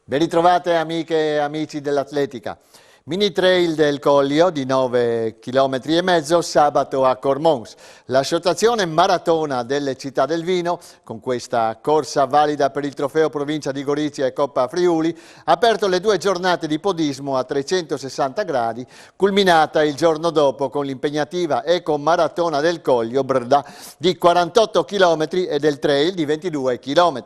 Ben ritrovate amiche e amici dell'atletica. Mini trail del Collio di 9,5 km sabato a Cormons. L'associazione maratona delle Città del Vino, con questa corsa valida per il trofeo Provincia di Gorizia e Coppa Friuli, ha aperto le 2 giornate di podismo a 360 gradi, culminata il giorno dopo con l'impegnativa Eco Maratona del Collio Brda di 48 km e del trail di 22 km.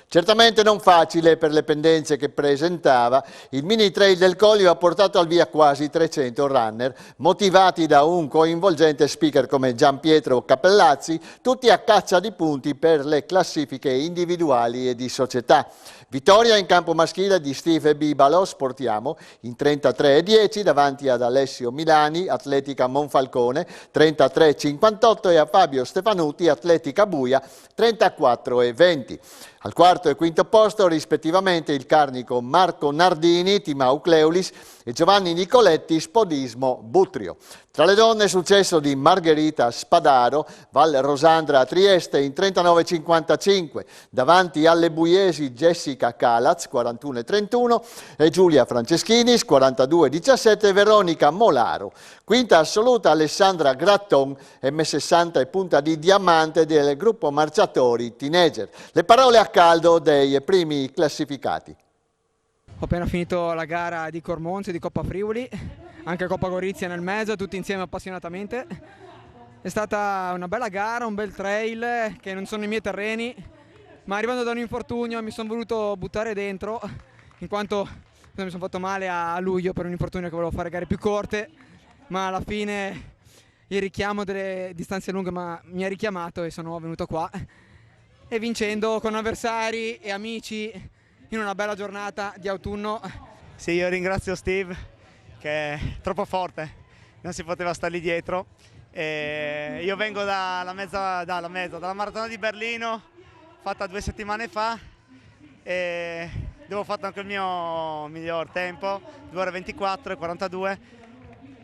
Certamente non facile per le pendenze che presentava, il mini trail del Collio ha portato al via quasi 300 runner, motivati da un coinvolgente speaker come Gianpietro Cappellazzi, tutti a caccia di punti per le classifiche individuali e di società. Vittoria in campo maschile di Steve Bibalo, sportiamo, in 33,10 davanti ad Alessio Milani, Atletica Monfalcone, 33,58 e a Fabio Stefanuti, Atletica Buia, 34,20. Al quarto e quinto posto rispettivamente il carnico Marco Nardini, Timau Cleulis e Giovanni Nicoletti, Spodismo Butrio. Tra le donne successo di Margherita Spadaro, Val Rosandra a Trieste in 39,55, davanti alle buiesi Jessica Calaz, 41,31 e Giulia Franceschinis, 42,17 e Veronica Molaro. Quinta assoluta Alessandra Gratton, M60 e punta di diamante del gruppo marciatori teenager. Le parole a caldo dei primi classificati. Ho appena finito la gara di Cormonzi, di Coppa Friuli, anche Coppa Gorizia nel mezzo, tutti insieme appassionatamente. È stata una bella gara, un bel trail, che non sono i miei terreni, ma arrivando da un infortunio mi sono voluto buttare dentro, in quanto mi sono fatto male a luglio per un infortunio che volevo fare gare più corte, ma alla fine il richiamo delle distanze lunghe mi ha richiamato e sono venuto qua. E vincendo con avversari e amici in una bella giornata di autunno. Sì, io ringrazio Steve che è troppo forte, non si poteva stargli dietro. Io vengo dalla maratona di Berlino, fatta 2 settimane fa, e dove ho fatto anche il mio miglior tempo, 2 ore 24 e 42.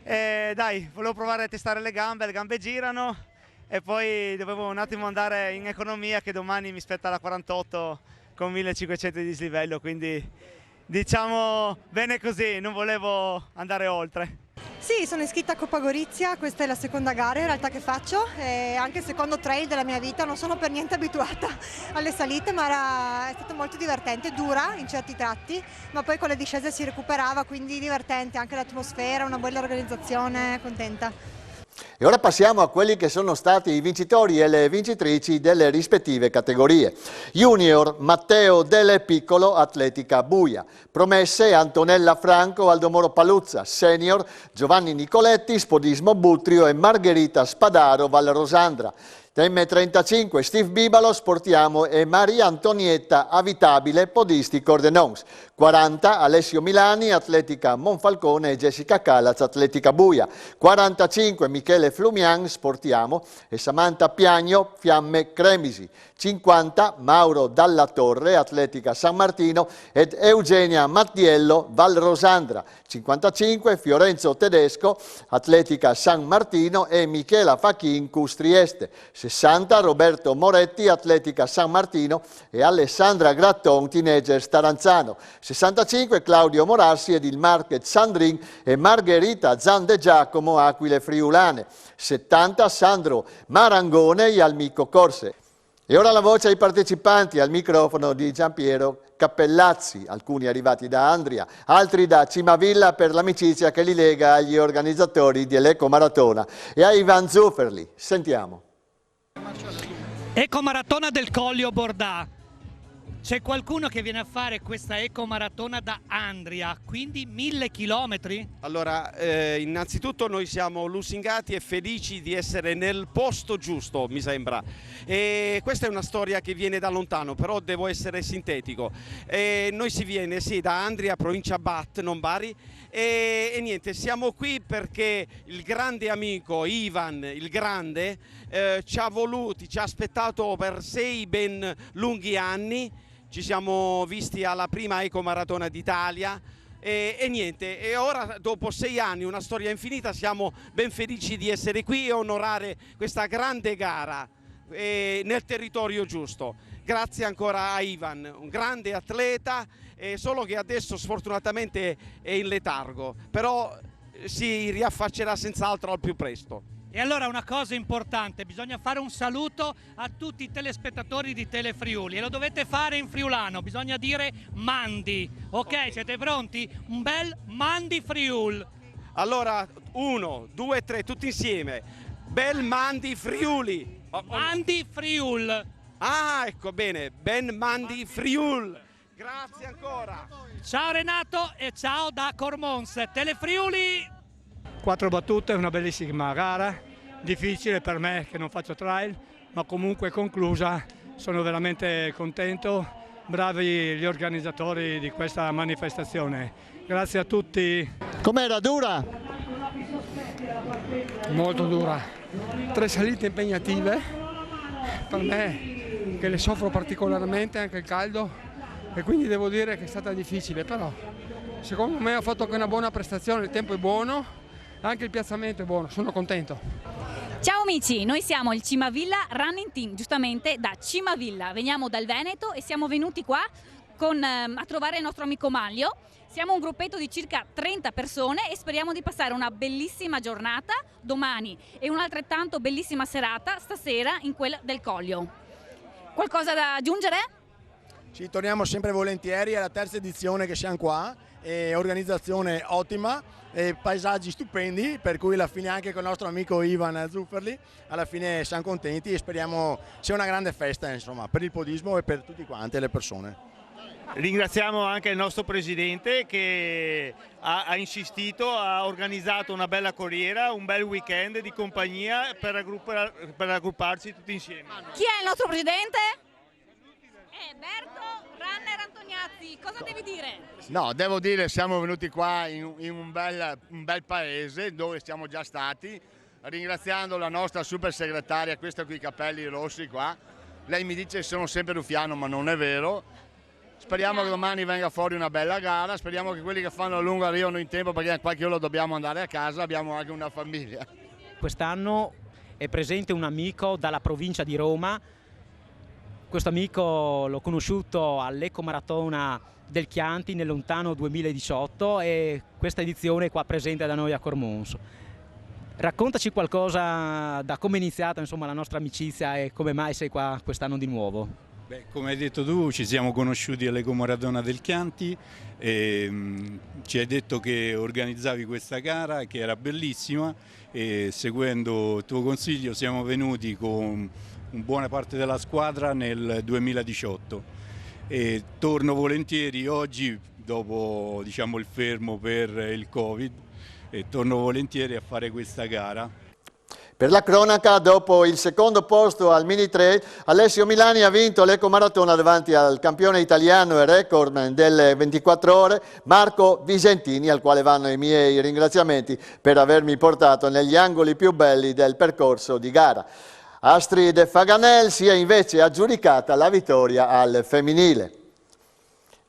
E dai, volevo provare a testare le gambe girano e poi dovevo un attimo andare in economia, che domani mi spetta la 48 con 1500 di dislivello, quindi diciamo bene così, non volevo andare oltre. Sì, sono iscritta a Coppa Gorizia, questa è la seconda gara in realtà che faccio, e anche il secondo trail della mia vita. Non sono per niente abituata alle salite, ma è stato molto divertente, dura in certi tratti, ma poi con le discese si recuperava, quindi divertente, anche l'atmosfera, una bella organizzazione, contenta. E ora passiamo a quelli che sono stati i vincitori e le vincitrici delle rispettive categorie. Junior, Matteo Dele Piccolo, Atletica Buia. Promesse, Antonella Franco, Aldomoro Paluzza. Senior, Giovanni Nicoletti, Spodismo Butrio e Margherita Spadaro, Val Rosandra. M35, Steve Bibalo, Sportiamo e Maria Antonietta Avitabile, Podisti Cordenons. 40, Alessio Milani, Atletica Monfalcone e Jessica Calaz, Atletica Buia. 45, Michele Flumian, Sportiamo e Samantha Piagno, Fiamme Cremisi. 50, Mauro Dalla Torre, Atletica San Martino ed Eugenia Mattiello, Val Rosandra. 55, Fiorenzo Tedesco, Atletica San Martino e Michela Facchin, Cus Trieste. 60, Roberto Moretti, Atletica San Martino e Alessandra Gratton, Teenager Staranzano. 65, Claudio Morassi ed il Market Sandrin e Margherita Zande Giacomo, Aquile Friulane. 70, Sandro Marangone e Almico Corse. E ora la voce ai partecipanti, al microfono di Gianpiero Cappellazzi, alcuni arrivati da Andria, altri da Cimavilla per l'amicizia che li lega agli organizzatori dell'Eco Maratona, e a Ivan Zufferli. Sentiamo. Eco Maratona del Collio Bordà. C'è qualcuno che viene a fare questa Eco Maratona da Andria, quindi 1000 chilometri? Allora, innanzitutto noi siamo lusingati e felici di essere nel posto giusto, mi sembra. E questa è una storia che viene da lontano, però devo essere sintetico. Noi si viene, sì, da Andria, provincia Bat, non Bari, e niente, siamo qui perché il grande amico Ivan, il grande, ci ha aspettato per 6 ben lunghi anni. Ci siamo visti alla prima Eco Maratona d'Italia e niente, e ora dopo 6 anni, una storia infinita, siamo ben felici di essere qui e onorare questa grande gara nel territorio giusto. Grazie ancora a Ivan, un grande atleta, solo che adesso sfortunatamente è in letargo, però si riaffaccerà senz'altro al più presto. E allora una cosa importante, bisogna fare un saluto a tutti i telespettatori di Telefriuli e lo dovete fare in friulano, bisogna dire Mandi, ok? Siete pronti? Un bel Mandi Friul. Allora, 1, 2, 3, tutti insieme, bel Mandi Friuli. Mandi Friul. Ah, ecco bene, ben Mandi Friul. Grazie ancora. Ciao Renato e ciao da Cormons, Telefriuli. 4 battute, una bellissima gara, difficile per me che non faccio trail, ma comunque conclusa, sono veramente contento, bravi gli organizzatori di questa manifestazione. Grazie a tutti. Com'era, dura? Molto dura, 3 salite impegnative, per me che le soffro particolarmente, anche il caldo, e quindi devo dire che è stata difficile, però secondo me ho fatto anche una buona prestazione, il tempo è buono, anche il piazzamento è buono, sono contento. Ciao amici, noi siamo il Cimavilla Running Team, giustamente da Cimavilla, veniamo dal Veneto e siamo venuti qua a trovare il nostro amico Manlio. Siamo un gruppetto di circa 30 persone e speriamo di passare una bellissima giornata domani e un'altrettanto bellissima serata stasera in quella del Collio. Qualcosa da aggiungere? Ci torniamo sempre volentieri, è la terza edizione che siamo qua, organizzazione ottima, paesaggi stupendi, per cui alla fine anche con il nostro amico Ivan Zufferli, alla fine siamo contenti e speriamo sia una grande festa, insomma, per il podismo e per tutti quanti le persone. Ringraziamo anche il nostro presidente che ha insistito, ha organizzato una bella corriera, un bel weekend di compagnia per raggrupparci tutti insieme. Chi è il nostro presidente? Berto Runner Antoniazzi, cosa devi dire? No, devo dire siamo venuti qua in un bel paese dove siamo già stati, ringraziando la nostra super segretaria, questa con i capelli rossi qua. Lei mi dice che sono sempre ruffiano, ma non è vero. Speriamo che domani venga fuori una bella gara, speriamo che quelli che fanno a lungo arrivano in tempo perché a qualche ora dobbiamo andare a casa, abbiamo anche una famiglia. Quest'anno è presente un amico dalla provincia di Roma. Questo amico l'ho conosciuto all'Ecomaratona del Chianti nel lontano 2018 e questa edizione è qua presente da noi a Cormons. Raccontaci qualcosa da come è iniziata insomma, la nostra amicizia e come mai sei qua quest'anno di nuovo. Beh, come hai detto tu, ci siamo conosciuti all'Ecomaratona del Chianti e ci hai detto che organizzavi questa gara che era bellissima e seguendo il tuo consiglio siamo venuti con buona parte della squadra nel 2018 e torno volentieri oggi dopo diciamo, il fermo per il Covid e torno volentieri a fare questa gara. Per la cronaca, dopo il secondo posto al mini trail, Alessio Milani ha vinto l'Ecomaratona davanti al campione italiano e recordman delle 24 ore, Marco Visentini, al quale vanno i miei ringraziamenti per avermi portato negli angoli più belli del percorso di gara. Astrid Faganel si è invece aggiudicata la vittoria al femminile.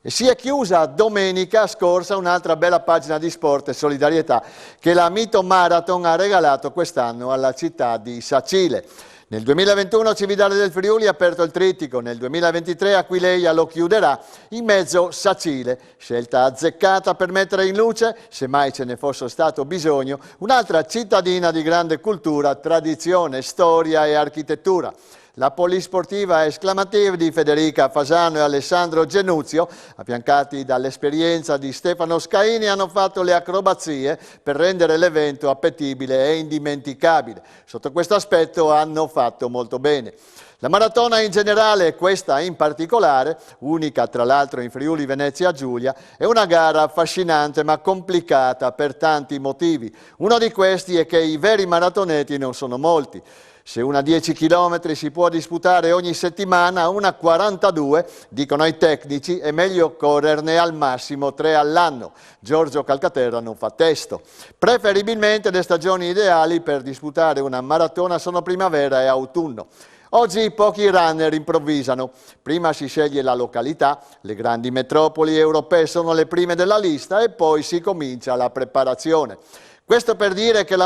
E si è chiusa domenica scorsa un'altra bella pagina di sport e solidarietà che la Mito Marathon ha regalato quest'anno alla città di Sacile. Nel 2021 Cividale del Friuli ha aperto il trittico, nel 2023 Aquileia lo chiuderà in mezzo Sacile, scelta azzeccata per mettere in luce, se mai ce ne fosse stato bisogno, un'altra cittadina di grande cultura, tradizione, storia e architettura. La polisportiva esclamativa di Federica Fasano e Alessandro Genuzio, affiancati dall'esperienza di Stefano Scaini, hanno fatto le acrobazie per rendere l'evento appetibile e indimenticabile. Sotto questo aspetto hanno fatto molto bene. La maratona in generale e questa in particolare, unica tra l'altro in Friuli Venezia Giulia, è una gara affascinante ma complicata per tanti motivi. Uno di questi è che i veri maratoneti non sono molti. Se una 10 km si può disputare ogni settimana, una 42, dicono i tecnici, è meglio correrne al massimo 3 all'anno. Giorgio Calcaterra non fa testo. Preferibilmente le stagioni ideali per disputare una maratona sono primavera e autunno. Oggi pochi runner improvvisano. Prima si sceglie la località, le grandi metropoli europee sono le prime della lista e poi si comincia la preparazione. Questo per dire che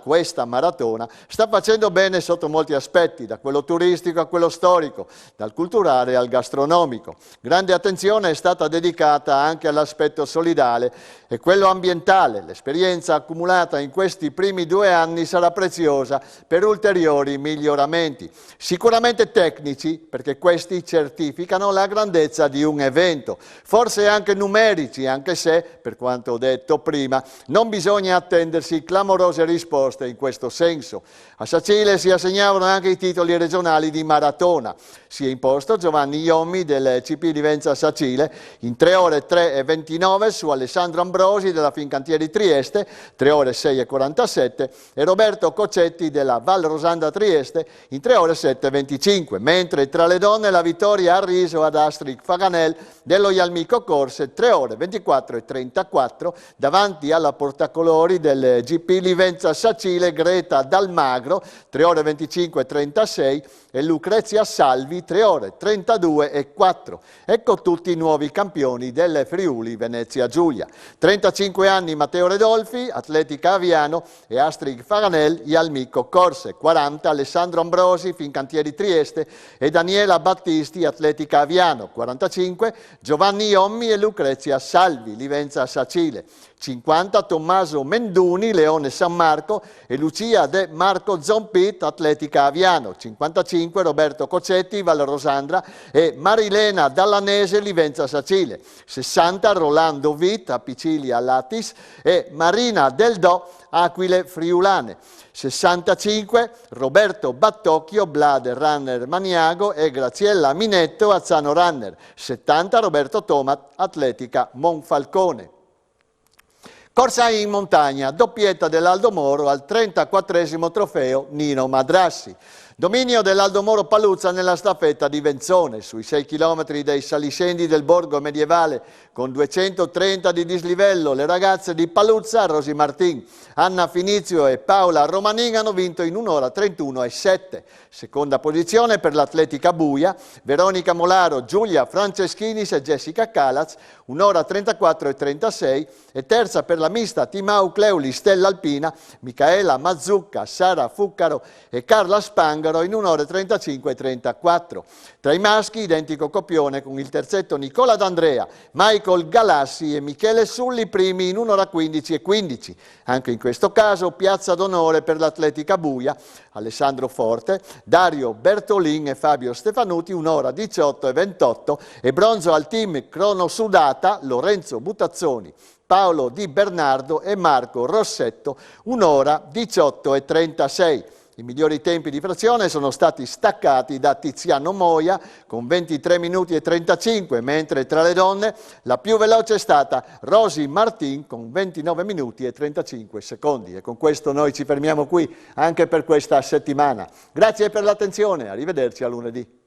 questa maratona, sta facendo bene sotto molti aspetti, da quello turistico a quello storico, dal culturale al gastronomico. Grande attenzione è stata dedicata anche all'aspetto solidale e quello ambientale. L'esperienza accumulata in questi primi 2 anni sarà preziosa per ulteriori miglioramenti. Sicuramente tecnici, perché questi certificano la grandezza di un evento, forse anche numerici, anche se, per quanto ho detto prima, non bisogna attendersi clamorose risposte in questo senso. A Sacile si assegnavano anche i titoli regionali di maratona. Si è imposto Giovanni Iommi del CP Livenza Sacile in 3 ore 3 e 29 su Alessandro Ambrosi della Fincantieri Trieste, 3 ore 6 e 47, e Roberto Coccetti della Val Rosanda Trieste in 3 ore 7 e 25, mentre tra le donne la vittoria ha riso ad Astrid Faganel dello Ialmico Corse, 3 ore 24 e 34, davanti alla portacolori del GP Livenza Sacile Greta Dalmagro, 3 ore 25 e 36, e Lucrezia Salvi, 3 ore 32 e 4. Ecco tutti i nuovi campioni del Friuli Venezia Giulia. 35 anni Matteo Redolfi, Atletica Aviano, e Astrid Faganel, Ialmico Corse. 40 Alessandro Ambrosi, Fincantieri Trieste, e Daniela Battisti, Atletica Aviano. 45 Giovanni Iommi e Lucrezia Salvi, Livenza Sacile. 50 Tommaso Menduni, Leone San Marco, e Lucia De Marco Zompit, Atletica Aviano. 55 Roberto Coccetti, Val Rosandra, e Marilena Dallanese, Livenza Sacile. 60 Rolando Vitt, Apicilia Latis, e Marina Del Do, Aquile Friulane. 65 Roberto Battocchio, Blade Runner Maniago, e Graziella Minetto, Azzano Runner. 70 Roberto Tomat, Atletica Monfalcone. Corsa in montagna, doppietta dell'Aldo Moro al 34esimo trofeo Nino Madrassi. Dominio dell'Aldo Moro Paluzza nella staffetta di Venzone, sui 6 chilometri dei saliscendi del borgo medievale, con 230 di dislivello. Le ragazze di Paluzza, Rosi Martin, Anna Finizio e Paola Romanin hanno vinto in 1 ora 31 e 7. Seconda posizione per l'Atletica Buia, Veronica Molaro, Giulia Franceschinis e Jessica Calaz, 1 ora 34 e 36. E terza per la mista Timau Cleuli Stella Alpina, Micaela Mazzucca, Sara Fuccaro e Carla Spangaro in 1 ora 35 e 34. Tra i maschi, identico copione con il terzetto Nicola D'Andrea, Michael Galassi e Michele Sulli primi in 1 ora 15 e 15. Anche in questo caso piazza d'onore per l'Atletica Buia, Alessandro Forte, Dario Bertolin e Fabio Stefanuti, 1 ora 18 e 28, e bronzo al team crono sudata Lorenzo Butazzoni, Paolo Di Bernardo e Marco Rossetto, 1 ora 18 e 36. I migliori tempi di frazione sono stati staccati da Tiziano Moia con 23 minuti e 35, mentre tra le donne la più veloce è stata Rosi Martin con 29 minuti e 35 secondi. E con questo noi ci fermiamo qui anche per questa settimana. Grazie per l'attenzione, arrivederci a lunedì.